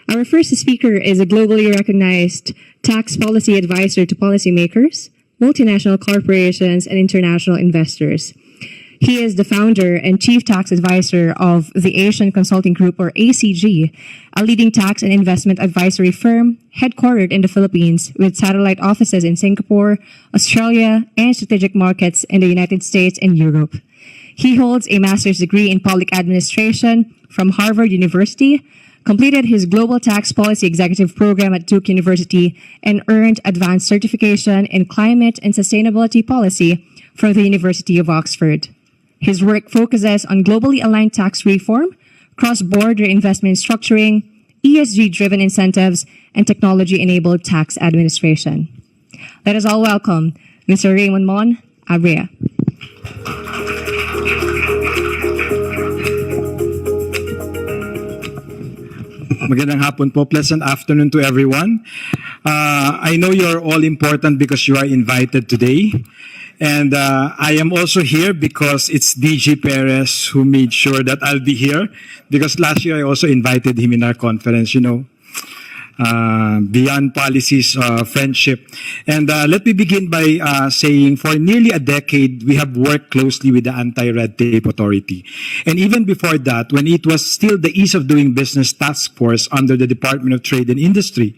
Our first speaker is a globally recognized tax policy advisor to policymakers, multinational corporations, and international investors. He is the founder and chief tax advisor of the Asian Consulting Group, or ACG, a leading tax and investment advisory firm headquartered in the Philippines with satellite offices in Singapore, Australia, and strategic markets in the United States and Europe. He holds a master's degree in public administration from Harvard University, completed his Global Tax Policy Executive Program at Duke University, and earned advanced certification in climate and sustainability policy from the University of Oxford. His work focuses on globally aligned tax reform, cross-border investment structuring, ESG-driven incentives, and technology-enabled tax administration. Let us all welcome Mr. Raymond Mon Abrea. Magandang hapon po. Pleasant afternoon to everyone. I know you're all important because you are invited today. And I am also here because it's DG Perez who made sure that I'll be here. Because last year I also invited him in our conference, beyond policies, friendship. And let me begin by saying for nearly a decade, we have worked closely with the Anti-Red Tape Authority. And even before that, when it was still the Ease of Doing Business Task Force under the Department of Trade and Industry,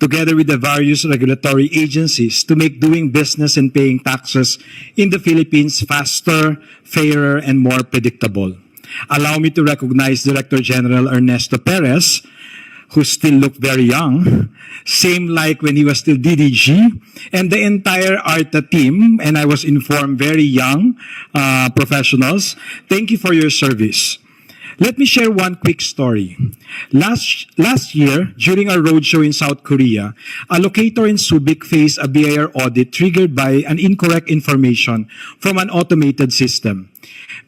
together with the various regulatory agencies to make doing business and paying taxes in the Philippines faster, fairer, and more predictable. Allow me to recognize Director General Ernesto Perez, who still looked very young, same like when he was still DDG, and the entire ARTA team, and I was informed very young professionals. Thank you for your service. Let me share one quick story. Last year, during our roadshow in South Korea, a locator in Subic faced a BIR audit triggered by an incorrect information from an automated system.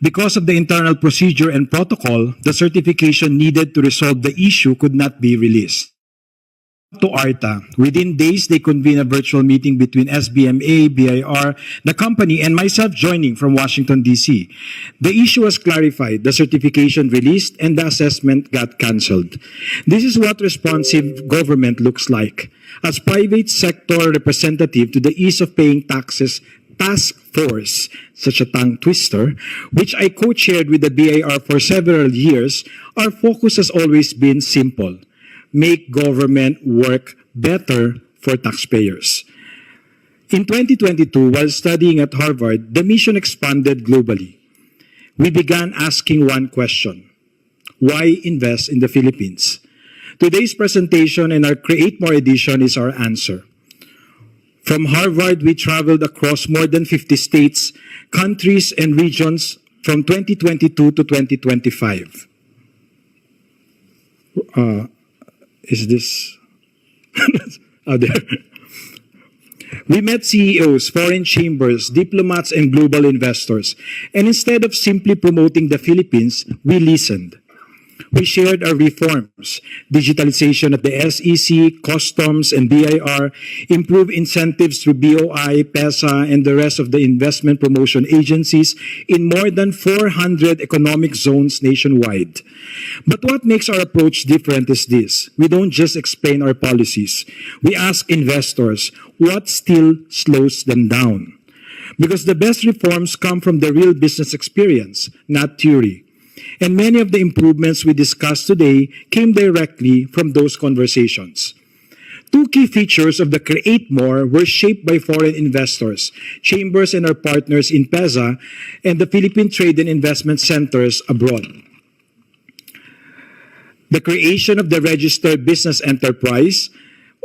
Because of the internal procedure and protocol, the certification needed to resolve the issue could not be released to ARTA. Within days, they convened a virtual meeting between SBMA, BIR, the company, and myself joining from Washington, D.C. The issue was clarified, the certification released, and the assessment got canceled. This is what responsive government looks like. As private sector representative to the Ease of Paying Taxes Task Force, such a tongue twister, which I co-chaired with the BIR for several years, our focus has always been simple: make government work better for taxpayers. In 2022, while studying at Harvard, the mission expanded globally. We began asking one question: why invest in the Philippines? Today's presentation and our Create More edition is our answer. From Harvard, we traveled across more than 50 states, countries, and regions from 2022 to 2025. Is this? There. We met CEOs, foreign chambers, diplomats, and global investors. And instead of simply promoting the Philippines, we listened. We shared our reforms, digitalization at the SEC, customs, and BIR, improve incentives through BOI, PESA, and the rest of the investment promotion agencies in more than 400 economic zones nationwide. But what makes our approach different is this: we don't just explain our policies. We ask investors, what still slows them down? Because the best reforms come from the real business experience, not theory. And many of the improvements we discussed today came directly from those conversations. Two key features of the Create More were shaped by foreign investors, chambers, and our partners in PESA and the Philippine Trade and Investment Centers abroad. The creation of the Registered Business Enterprise,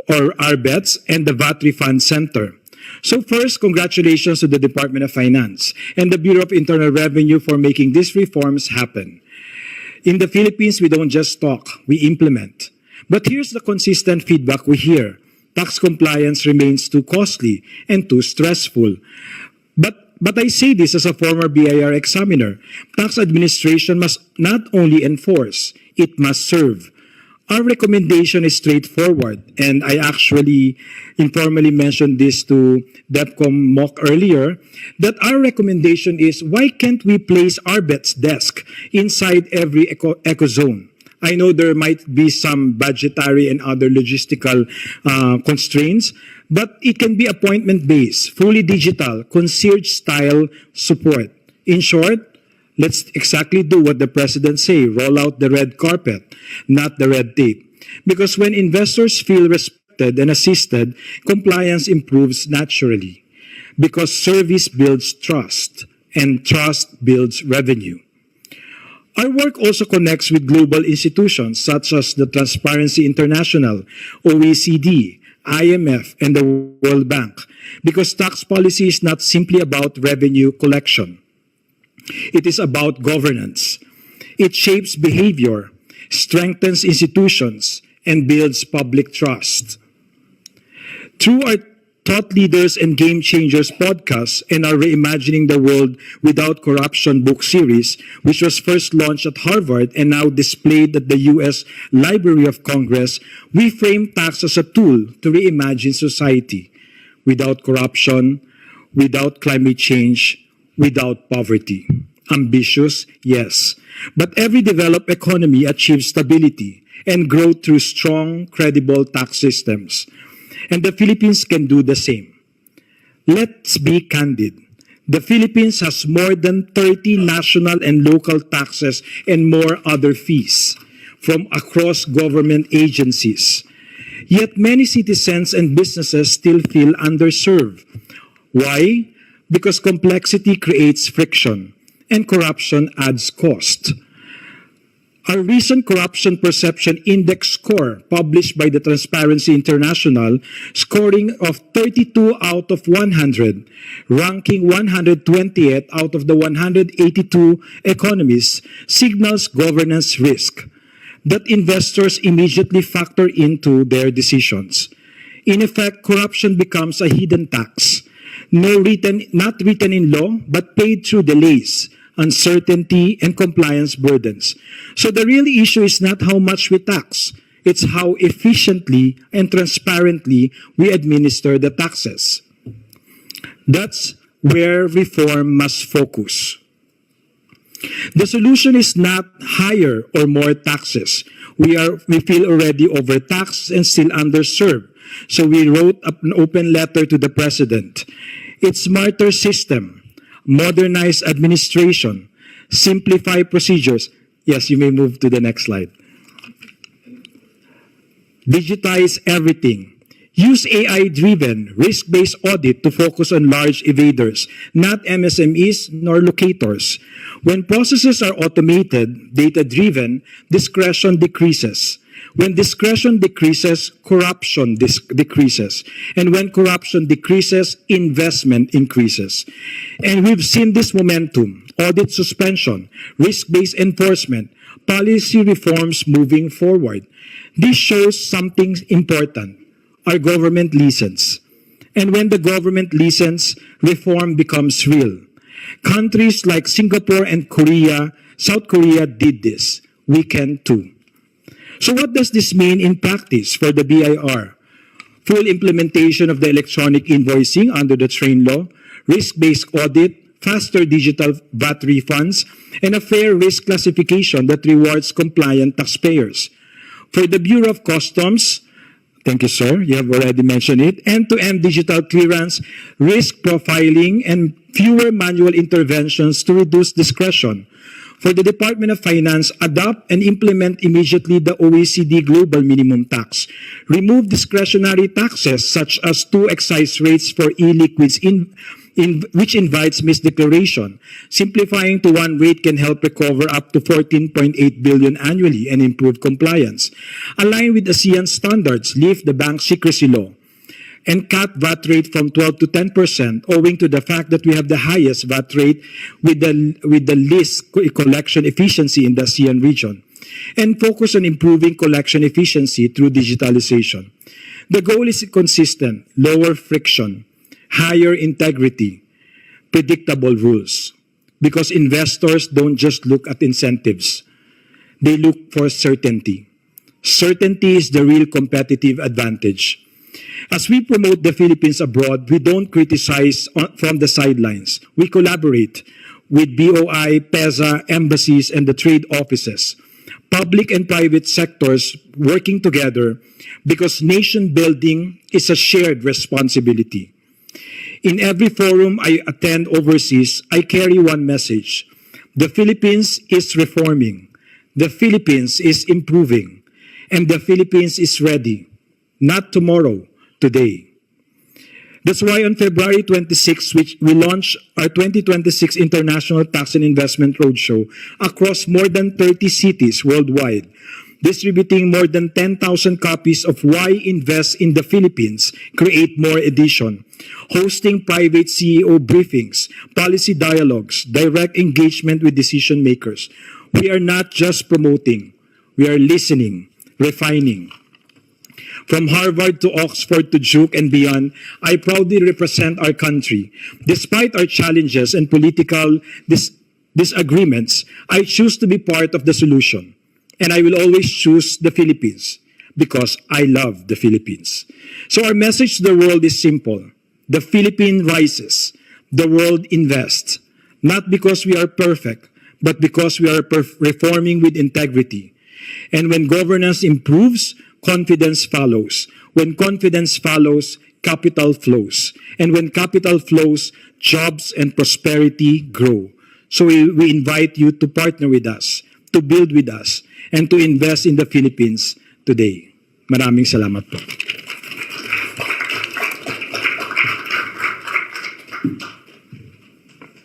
or RBETS, and the VAT Refund Center. So first, congratulations to the Department of Finance and the Bureau of Internal Revenue for making these reforms happen. In the Philippines, we don't just talk, we implement. But here's the consistent feedback we hear: tax compliance remains too costly and too stressful. But I say this as a former BIR examiner. Tax administration must not only enforce, it must serve. Our recommendation is straightforward, and I actually informally mentioned this to DepCom Mock earlier, that our recommendation is, why can't we place RBET's desk inside every eco zone? I know there might be some budgetary and other logistical constraints, but it can be appointment-based, fully digital, concierge-style support. In short, let's exactly do what the president say, roll out the red carpet, not the red tape. Because when investors feel respected and assisted, compliance improves naturally. Because service builds trust, and trust builds revenue. Our work also connects with global institutions such as the Transparency International, OECD, IMF, and the World Bank, because tax policy is not simply about revenue collection. It is about governance. It shapes behavior, strengthens institutions, and builds public trust. Through our Thought Leaders and Game Changers podcast and our Reimagining the World Without Corruption book series, which was first launched at Harvard and now displayed at the U.S. Library of Congress, we frame tax as a tool to reimagine society without corruption, without climate change, without poverty. Ambitious, yes. But every developed economy achieves stability and growth through strong, credible tax systems. And the Philippines can do the same. Let's be candid. The Philippines has more than 30 national and local taxes and more other fees from across government agencies. Yet many citizens and businesses still feel underserved. Why? Because complexity creates friction and corruption adds cost. Our recent Corruption Perception Index score, published by the Transparency International, scoring of 32 out of 100, ranking 120th out of the 182 economies, signals governance risk that investors immediately factor into their decisions. In effect, corruption becomes a hidden tax, not written in law, but paid through delays, uncertainty, and compliance burdens. So the real issue is not how much we tax, it's how efficiently and transparently we administer the taxes. That's where reform must focus. The solution is not higher or more taxes. We feel already overtaxed and still underserved. So we wrote an open letter to the President. It's smarter system, modernize administration, simplify procedures. Yes, you may move to the next slide. Digitize everything. Use AI-driven, risk-based audit to focus on large evaders, not MSMEs nor locators. When processes are automated, data-driven, discretion decreases. When discretion decreases, corruption decreases. And when corruption decreases, investment increases. And we've seen this momentum, audit suspension, risk-based enforcement, policy reforms moving forward. This shows something important. Our government listens. And when the government listens, reform becomes real. Countries like Singapore and South Korea did this. We can too. So what does this mean in practice for the BIR? Full implementation of the electronic invoicing under the TRAIN law, risk-based audit, faster digital VAT refunds, and a fair risk classification that rewards compliant taxpayers. For the Bureau of Customs, thank you, sir, you have already mentioned it, end-to-end digital clearance, risk profiling, and fewer manual interventions to reduce discretion. For the Department of Finance, adopt and implement immediately the OECD Global Minimum Tax. Remove discretionary taxes such as 2 excise rates for e-liquids which invites misdeclaration. Simplifying to 1 rate can help recover up to 14.8 billion annually and improve compliance. Align with ASEAN standards, lift the bank secrecy law, and cut VAT rate from 12 to 10%, owing to the fact that we have the highest VAT rate with the least collection efficiency in the ASEAN region. And focus on improving collection efficiency through digitalization. The goal is consistent, lower friction, higher integrity, predictable rules. Because investors don't just look at incentives. They look for certainty. Certainty is the real competitive advantage. As we promote the Philippines abroad, we don't criticize from the sidelines. We collaborate with BOI, PEZA, embassies, and the trade offices. public and private sectors working together because nation building is a shared responsibility. In every forum I attend overseas, I carry one message. The Philippines is reforming. The Philippines is improving. And the Philippines is ready. Not tomorrow, today. That's why on February 26, we launched our 2026 International Tax and Investment Roadshow across more than 30 cities worldwide, distributing more than 10,000 copies of Why Invest in the Philippines, Create More edition, hosting private CEO briefings, policy dialogues, direct engagement with decision makers. We are not just promoting, we are listening, refining. From Harvard to Oxford to Duke and beyond, I proudly represent our country. Despite our challenges and political disagreements, I choose to be part of the solution. And I will always choose the Philippines because I love the Philippines. So our message to the world is simple. The Philippines rises. The world invests. Not because we are perfect, but because we are reforming with integrity. And when governance improves, confidence follows. When confidence follows, capital flows. And when capital flows, jobs and prosperity grow. So we invite you to partner with us, to build with us, and to invest in the Philippines today. Maraming salamat po.